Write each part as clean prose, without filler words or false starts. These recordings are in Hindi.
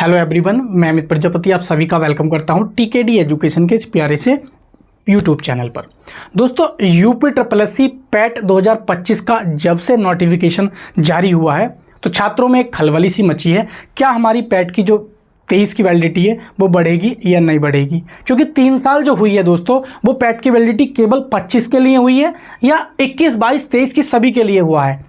हेलो एवरीवन, मैं अमित प्रजापति आप सभी का वेलकम करता हूं टीकेडी एजुकेशन के इस प्यारे से यूट्यूब चैनल पर। दोस्तों, यूपीएससी पैट 2025 का जब से नोटिफिकेशन जारी हुआ है तो छात्रों में एक खलबली सी मची है। क्या हमारी पैट की जो 23 की वैलिडिटी है वो बढ़ेगी या नहीं बढ़ेगी? क्योंकि 3 साल जो हुई है दोस्तों, वो पैट की वैलिडिटी केवल 25 के लिए हुई है या 21, 22, 23 की सभी के लिए हुआ है?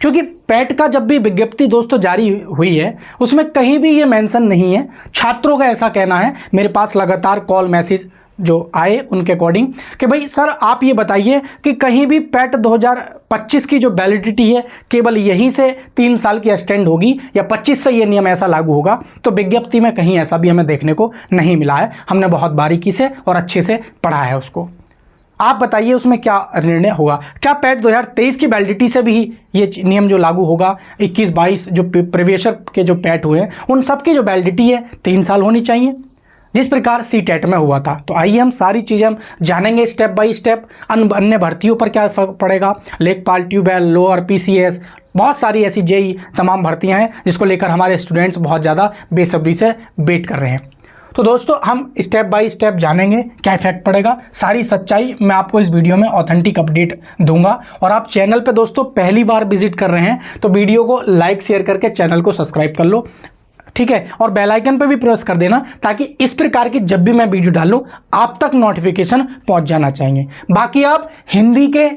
क्योंकि पैट का जब भी विज्ञप्ति दोस्तों जारी हुई है उसमें कहीं भी ये मेंशन नहीं है। छात्रों का ऐसा कहना है, मेरे पास लगातार कॉल मैसेज जो आए उनके अकॉर्डिंग कि भाई सर आप ये बताइए कि कहीं भी पैट 2025 की जो वैलिडिटी है केवल यहीं से 3 साल की एक्सटेंड होगी या 25 से ये नियम ऐसा लागू होगा? तो विज्ञप्ति में कहीं ऐसा भी हमें देखने को नहीं मिला है। हमने बहुत बारीकी से और अच्छे से पढ़ा है उसको। आप बताइए उसमें क्या निर्णय होगा? क्या पैट 2023 की वैलिडिटी से भी ये नियम जो लागू होगा? 21, 22 जो प्रीवियस के जो पैट हुए हैं उन सब की जो वैलिडिटी है 3 साल होनी चाहिए, जिस प्रकार सीटेट में हुआ था। तो आइए हम सारी चीज़ें हम जानेंगे स्टेप बाय स्टेप। अन्य भर्तियों पर क्या फर्क पड़ेगा, लेखपाल, ट्यूबवेल, लोअर, पीसीएस, बहुत सारी ऐसी जेई तमाम भर्तियां हैं जिसको लेकर हमारे स्टूडेंट्स बहुत ज़्यादा बेसब्री से वेट कर रहे हैं। तो दोस्तों हम स्टेप बाय स्टेप जानेंगे क्या इफेक्ट पड़ेगा। सारी सच्चाई मैं आपको इस वीडियो में ऑथेंटिक अपडेट दूंगा। और आप चैनल पे दोस्तों पहली बार विजिट कर रहे हैं तो वीडियो को लाइक शेयर करके चैनल को सब्सक्राइब कर लो, ठीक है? और बेल आइकन पे भी प्रेस कर देना ताकि इस प्रकार की जब भी मैं वीडियो डालूं आप तक नोटिफिकेशन पहुंच जाना चाहिए। बाकी आप हिंदी के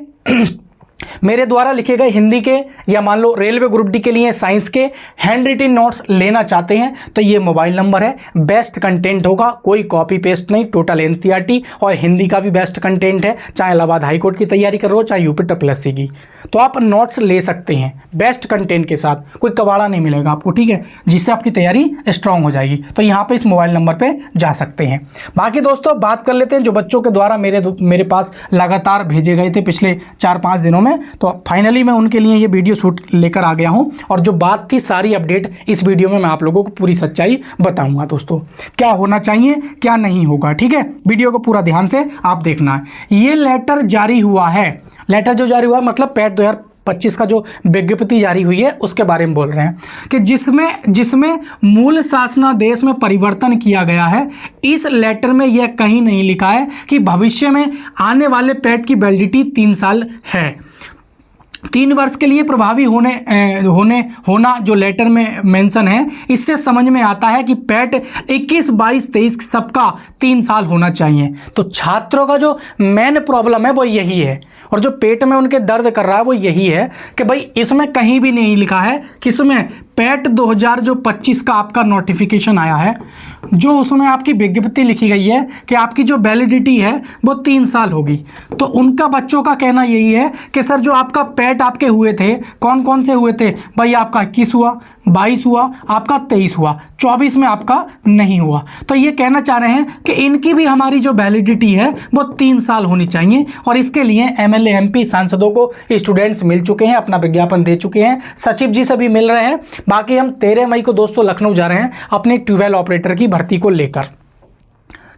मेरे द्वारा लिखे गए हिंदी के या मान लो रेलवे ग्रुप डी के लिए साइंस के हैंड रिटन नोट्स लेना चाहते हैं तो ये मोबाइल नंबर है। बेस्ट कंटेंट होगा, कोई कॉपी पेस्ट नहीं, टोटल एनसीईआरटी और हिंदी का भी बेस्ट कंटेंट है। चाहे इलाहाबाद हाई कोर्ट की तैयारी कर रहे हो, चाहे यूपीएससी की, तो आप नोट्स ले सकते हैं बेस्ट कंटेंट के साथ। कोई कबाड़ा नहीं मिलेगा आपको, ठीक है? जिससे आपकी तैयारी स्ट्रांग हो जाएगी। तो यहाँ पे इस मोबाइल नंबर पे जा सकते हैं। बाकी दोस्तों बात कर लेते हैं जो बच्चों के द्वारा मेरे पास लगातार भेजे गए थे पिछले 4-5 दिनों में। तो फाइनली मैं उनके लिए ये वीडियो शूट लेकर आ गया हूँ और जो बात थी सारी अपडेट इस वीडियो में मैं आप लोगों को पूरी सच्चाई बताऊंगा। दोस्तों क्या होना चाहिए क्या नहीं होगा, ठीक है? वीडियो को पूरा ध्यान से आप देखना है। ये लेटर जारी हुआ है, लेटर जो जारी हुआ मतलब पैट 2025 का जो विज्ञप्ति जारी हुई है उसके बारे में बोल रहे हैं कि जिसमें मूल शासनादेश में परिवर्तन किया गया है। इस लेटर में यह कहीं नहीं लिखा है कि भविष्य में आने वाले पैट की वैलिडिटी 3 साल है। 3 वर्ष के लिए प्रभावी होना जो लेटर में मेंशन है, इससे समझ में आता है कि पैट 21, 22, 23 सबका 3 साल होना चाहिए। तो छात्रों का जो मेन प्रॉब्लम है वो यही है और जो पेट में उनके दर्द कर रहा है वो यही है कि भाई इसमें कहीं भी नहीं लिखा है कि इसमें पैट 2025 का आपका नोटिफिकेशन आया है, जो उसमें आपकी विज्ञप्ति लिखी गई है कि आपकी जो वैलिडिटी है वो 3 साल होगी। तो उनका बच्चों का कहना यही है कि सर जो आपका पैट आपके हुए थे कौन कौन से हुए थे भाई? आपका 21 हुआ, 22 हुआ, आपका 23 हुआ, 24 में आपका नहीं हुआ। तो ये कहना चाह रहे हैं कि इनकी भी हमारी जो वैलिडिटी है वो 3 साल होनी चाहिए। और इसके लिए एमएलए, एमपी, सांसदों को स्टूडेंट्स मिल चुके हैं, अपना विज्ञापन दे चुके हैं, सचिव जी से भी मिल रहे हैं। बाकी हम 13 मई को दोस्तों लखनऊ जा रहे हैं अपने ट्यूबवेल ऑपरेटर की भर्ती को लेकर,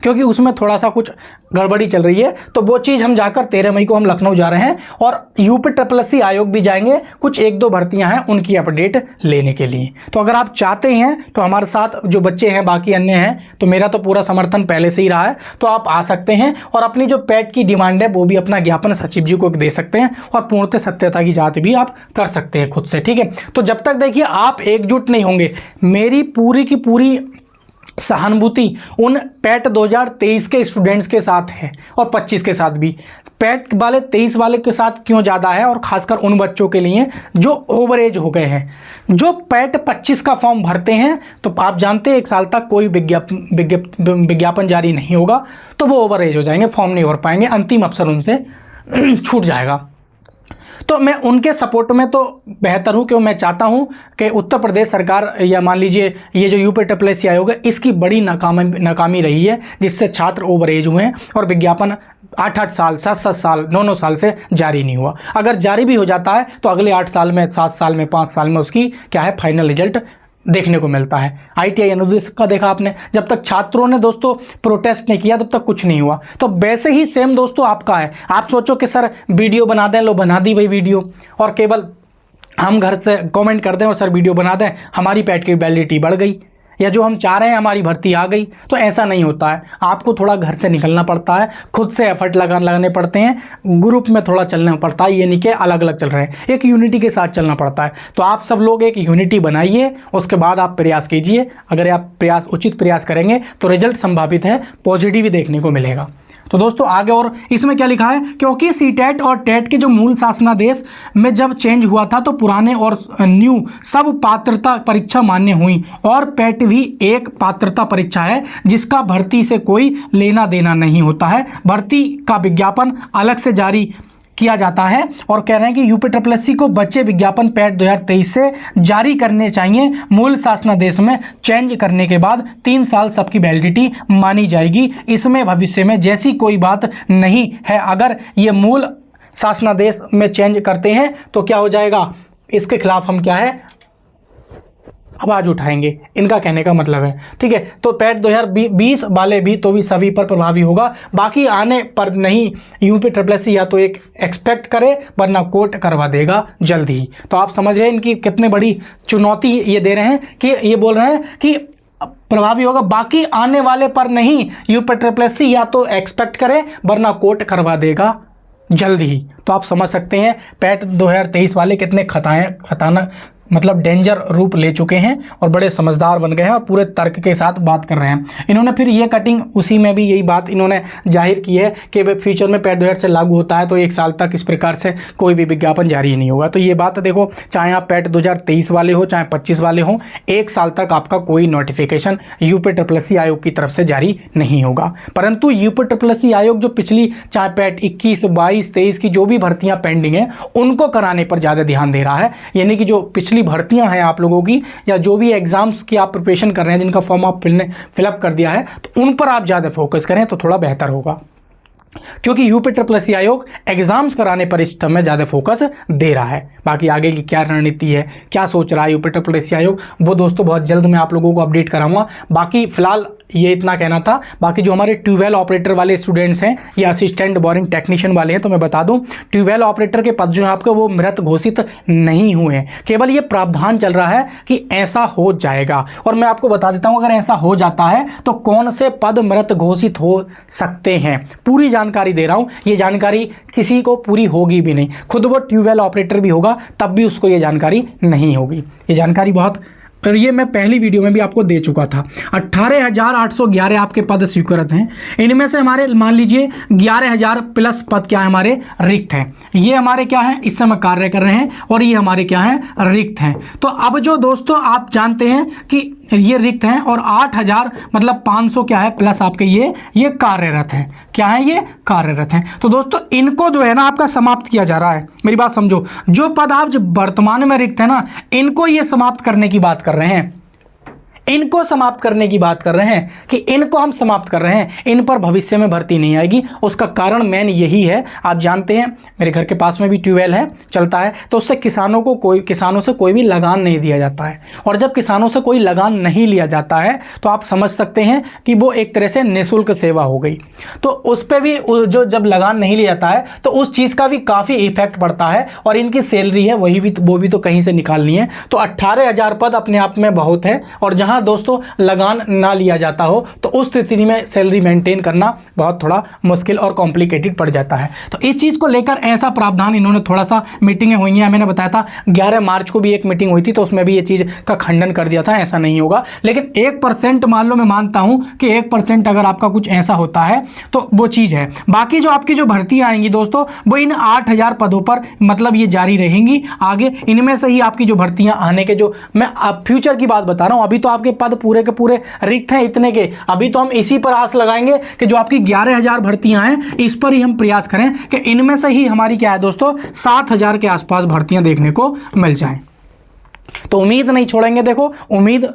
क्योंकि उसमें थोड़ा सा कुछ गड़बड़ी चल रही है। तो वो चीज़ हम जाकर 13 मई को हम लखनऊ जा रहे हैं और यूपीएससी आयोग भी जाएंगे, कुछ 1-2 भर्तियां हैं उनकी अपडेट लेने के लिए। तो अगर आप चाहते हैं तो हमारे साथ जो बच्चे हैं बाकी अन्य हैं, तो मेरा तो पूरा समर्थन पहले से ही रहा है, तो आप आ सकते हैं और अपनी जो पैट की डिमांड है वो भी अपना ज्ञापन सचिव जी को दे सकते हैं और पूर्णतः सत्यता की जांच भी आप कर सकते हैं खुद से, ठीक है? तो जब तक देखिए आप एकजुट नहीं होंगे, मेरी पूरी की पूरी सहानुभूति उन पैट 2023 के स्टूडेंट्स के साथ है और 25 के साथ भी। पैट वाले 23 वाले के साथ क्यों ज़्यादा है, और खासकर उन बच्चों के लिए जो ओवर एज हो गए हैं। जो पैट 25 का फॉर्म भरते हैं तो आप जानते हैं 1 साल तक कोई विज्ञापन जारी नहीं होगा, तो वो ओवर एज हो जाएंगे, फॉर्म नहीं भर पाएंगे, अंतिम अवसर उनसे छूट जाएगा। तो मैं उनके सपोर्ट में तो बेहतर हूँ, क्यों? मैं चाहता हूँ कि उत्तर प्रदेश सरकार या मान लीजिए ये जो यूपीएससी आयोग है इसकी बड़ी नाकामी रही है, जिससे छात्र ओवर एज हुए हैं और विज्ञापन 8-8 साल, 7-7 साल, 9-9 साल से जारी नहीं हुआ। अगर जारी भी हो जाता है तो अगले 8 साल में, 7 साल में, 5 साल में उसकी क्या है फाइनल रिजल्ट देखने को मिलता है। आईटीआई अनुदेशक का देखा आपने, जब तक छात्रों ने दोस्तों प्रोटेस्ट नहीं किया तब तक कुछ नहीं हुआ। तो वैसे ही सेम दोस्तों आपका है। आप सोचो कि सर वीडियो बना दें, लो बना दी वही वीडियो, और केवल हम घर से कमेंट कर दें और सर वीडियो बना दें, हमारी पैट की वैलिडिटी बढ़ गई। या जो हम चाह रहे हैं हमारी भर्ती आ गई, तो ऐसा नहीं होता है। आपको थोड़ा घर से निकलना पड़ता है, खुद से एफर्ट लगाने पड़ते हैं, ग्रुप में थोड़ा चलना पड़ता है। ये नहीं कि अलग अलग चल रहे हैं, एक यूनिटी के साथ चलना पड़ता है। तो आप सब लोग एक यूनिटी बनाइए, उसके बाद आप प्रयास कीजिए। अगर आप उचित प्रयास करेंगे तो रिजल्ट संभावित है पॉजिटिव ही देखने को मिलेगा। तो दोस्तों आगे और इसमें क्या लिखा है, क्योंकि सीटेट और टेट के जो मूल शासनादेश में जब चेंज हुआ था तो पुराने और न्यू सब पात्रता परीक्षा मान्य हुई, और पेट भी एक पात्रता परीक्षा है जिसका भर्ती से कोई लेना देना नहीं होता है। भर्ती का विज्ञापन अलग से जारी किया जाता है, और कह रहे हैं कि यूपीएससी को बच्चे विज्ञापन पैट 2023 से जारी करने चाहिए। मूल शासनादेश में चेंज करने के बाद 3 साल सबकी वैलिडिटी मानी जाएगी। इसमें भविष्य में जैसी कोई बात नहीं है। अगर ये मूल शासनादेश में चेंज करते हैं तो क्या हो जाएगा, इसके खिलाफ हम क्या है आवाज़ उठाएंगे, इनका कहने का मतलब है। ठीक है, तो पैट 2020 वाले भी तो भी सभी पर प्रभावी होगा, बाकी आने पर नहीं। यूपीएससी या तो एक एक्सपेक्ट करे वरना कोर्ट करवा देगा जल्द ही। तो आप समझ रहे हैं इनकी कितनी बड़ी चुनौती ये दे रहे हैं, कि ये बोल रहे हैं कि प्रभावी होगा, बाकी आने वाले पर नहीं। यूपीएससी या तो एक्सपेक्ट करे वरना कोर्ट करवा देगा जल्द ही। तो आप समझ सकते हैं पैट 2023 वाले कितने खतरनाक मतलब डेंजर रूप ले चुके हैं और बड़े समझदार बन गए हैं और पूरे तर्क के साथ बात कर रहे हैं। इन्होंने फिर ये कटिंग उसी में भी यही बात इन्होंने जाहिर की है कि फ्यूचर में पैट 2000 से लागू होता है तो 1 साल तक इस प्रकार से कोई भी विज्ञापन जारी नहीं होगा। तो ये बात देखो, चाहे आप पैट 2023 वाले हो चाहे 25 वाले हो, 1 साल तक आपका कोई नोटिफिकेशन यूपीएससी आयोग की तरफ से जारी नहीं होगा। परंतु यूपीएससी आयोग जो पिछली चाहे पैट 21, 22, 23 की जो भी भर्तियाँ पेंडिंग हैं उनको कराने पर ज़्यादा ध्यान दे रहा है। यानी कि जो पिछली भर्तियां हैं आप लोगों की, या जो भी एग्जाम्स की आप प्रिपरेशन कर रहे हैं जिनका फॉर्म आप फिलअप कर दिया है, तो उन पर आप ज़्यादा फोकस करें तो थोड़ा बेहतर होगा, क्योंकि यूपीएससी आयोग एग्जाम्स कराने पर इस समय ज़्यादा फोकस दे रहा है। बाकी आगे की क्या रणनीति है, क्या सोच रहा है यूपीएससी आयोग, वो दोस्तों बहुत जल्द मैं आप लोगों को अपडेट कराऊंगा। बाकी फिलहाल ये इतना कहना था। बाकी जो हमारे ट्यूबवेल ऑपरेटर वाले स्टूडेंट्स हैं या असिस्टेंट बोरिंग टेक्नीशियन वाले हैं, तो मैं बता दूं ट्यूबवेल ऑपरेटर के पद जो है आपके वो मृत घोषित नहीं हुए हैं, केवल ये प्रावधान चल रहा है कि ऐसा हो जाएगा। और मैं आपको बता देता हूं अगर ऐसा हो जाता है तो कौन से पद मृत घोषित हो सकते हैं, पूरी जानकारी दे रहा हूं। ये जानकारी किसी को पूरी होगी भी नहीं, खुद वो ट्यूबवेल ऑपरेटर भी होगा तब भी उसको ये जानकारी नहीं होगी। ये जानकारी बहुत, और ये मैं पहली वीडियो में भी आपको दे चुका था। 18,811 आपके पद स्वीकृत हैं, इनमें से हमारे मान लीजिए 11,000 प्लस पद क्या है हमारे रिक्त हैं। ये हमारे क्या है इस समय कार्य कर रहे हैं और ये हमारे क्या है रिक्त हैं। तो अब जो दोस्तों आप जानते हैं कि ये रिक्त हैं और 8,000 मतलब 500 क्या है प्लस आपके ये कार्यरत हैं। क्या है ये कार्यरत हैं। तो दोस्तों इनको जो है ना आपका समाप्त किया जा रहा है। मेरी बात समझो, जो पद आप जो वर्तमान में रिक्त है ना, इनको ये समाप्त करने की बात कर रहे हैं, इनको समाप्त करने की बात कर रहे हैं कि इनको हम समाप्त कर रहे हैं, इन पर भविष्य में भर्ती नहीं आएगी। उसका कारण मेन यही है, आप जानते हैं मेरे घर के पास में भी ट्यूबवेल है चलता है, तो उससे किसानों से कोई भी लगान नहीं दिया जाता है। और जब किसानों से कोई लगान नहीं लिया जाता है तो आप समझ सकते हैं कि वो एक तरह से निःशुल्क सेवा हो गई। तो उस पर भी जो जब लगान नहीं लिया जाता है तो उस चीज़ का भी काफ़ी इफेक्ट पड़ता है, और इनकी सैलरी है वो भी तो कहीं से निकालनी है। तो 18,000 पद अपने आप में बहुत है, और जहाँ दोस्तों लगान ना लिया जाता हो तो उस स्थिति में सैलरी मेंटेन करना बहुत थोड़ा मुश्किल और कॉम्प्लिकेटेड पड़ जाता है। तो इस चीज़ को लेकर ऐसा प्रावधान इन्होंने थोड़ा सा मीटिंगें हुई हैं। मैंने बताया था 11 मार्च को भी एक मीटिंग हुई थी तो उसमें भी ये चीज़ का खंडन कर दिया था, ऐसा नहीं होगा। लेकिन 1% मान लो, मैं मानता हूं कि 1% अगर आपका कुछ ऐसा होता है तो वो चीज़ है। बाकी जो आपकी जो भर्तियां आएंगी दोस्तों वो इन 8,000 पदों पर मतलब ये जारी रहेंगी आगे। इनमें से ही आपकी जो भर्तियां आने के, जो मैं अब फ्यूचर की बात बता रहा हूं, अभी तो आपके पद पूरे के पूरे रिक्त हैं इतने के। अभी तो हम इसी पर आस लगाएंगे कि जो आपकी 11,000 भर्तियां हैं इस पर ही हम प्रयास करें कि इनमें से ही हमारी क्या है दोस्तों 7,000 के आसपास भर्तियां देखने को मिल जाएं। तो उम्मीद नहीं छोड़ेंगे, देखो उम्मीद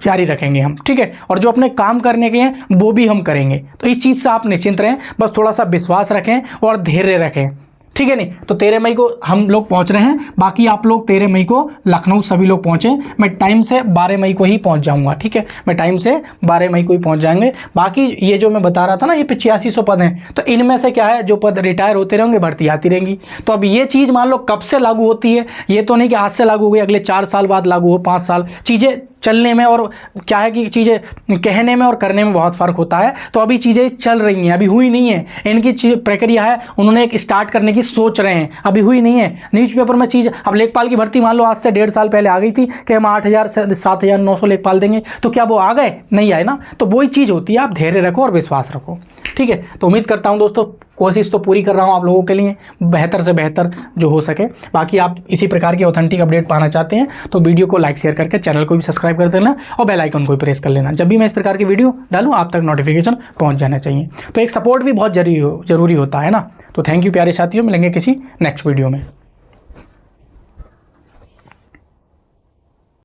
जारी रखेंगे हम, ठीक है। और जो अपने काम करने के हैं वो भी हम करेंगे। तो इस चीज़ से आप निश्चिंत रहें, बस थोड़ा सा विश्वास रखें और धैर्य रखें, ठीक है। नहीं तो 13 मई को हम लोग पहुंच रहे हैं, बाकी आप लोग 13 मई को लखनऊ सभी लोग पहुंचें। मैं टाइम से 12 मई को ही पहुंच जाऊंगा, ठीक है। मैं टाइम से 12 मई को ही पहुंच जाएंगे। बाकी ये जो मैं बता रहा था ना, ये 8500 पद हैं, तो इनमें से क्या है जो पद रिटायर होते रहेंगे भर्ती आती रहेंगी। तो अब ये चीज़ मान लो कब से लागू होती है, ये तो नहीं कि आज से लागू हो गई, अगले 4 साल बाद लागू हो, 5 साल, चीज़ें चलने में और क्या है कि चीज़ें कहने में और करने में बहुत फ़र्क होता है। तो अभी चीज़ें चल रही हैं, अभी हुई नहीं है, इनकी चीज़ प्रक्रिया है, उन्होंने एक स्टार्ट करने की सोच रहे हैं, अभी हुई नहीं है। न्यूज़पेपर में चीज़, अब लेखपाल की भर्ती मान लो आज से 1.5 साल पहले आ गई थी कि हम 8,000 से 7,900 लेखपाल देंगे, तो क्या वो आ गए? नहीं आए ना। तो वही चीज़ होती है, आप धैर्य रखो और विश्वास रखो, ठीक है। तो उम्मीद करता हूँ दोस्तों, कोशिश तो पूरी कर रहा हूँ आप लोगों के लिए बेहतर से बेहतर जो हो सके। बाकी आप इसी प्रकार की ऑथेंटिक अपडेट पाना चाहते हैं तो वीडियो को लाइक शेयर करके चैनल को भी सब्सक्राइब कर देना और बेल आइकन को भी प्रेस कर लेना। जब भी मैं इस प्रकार की वीडियो डालूँ आप तक नोटिफिकेशन पहुँच जाना चाहिए। तो एक सपोर्ट भी बहुत जरूरी होता है ना। तो थैंक यू प्यारे साथियों, मिलेंगे किसी नेक्स्ट वीडियो में।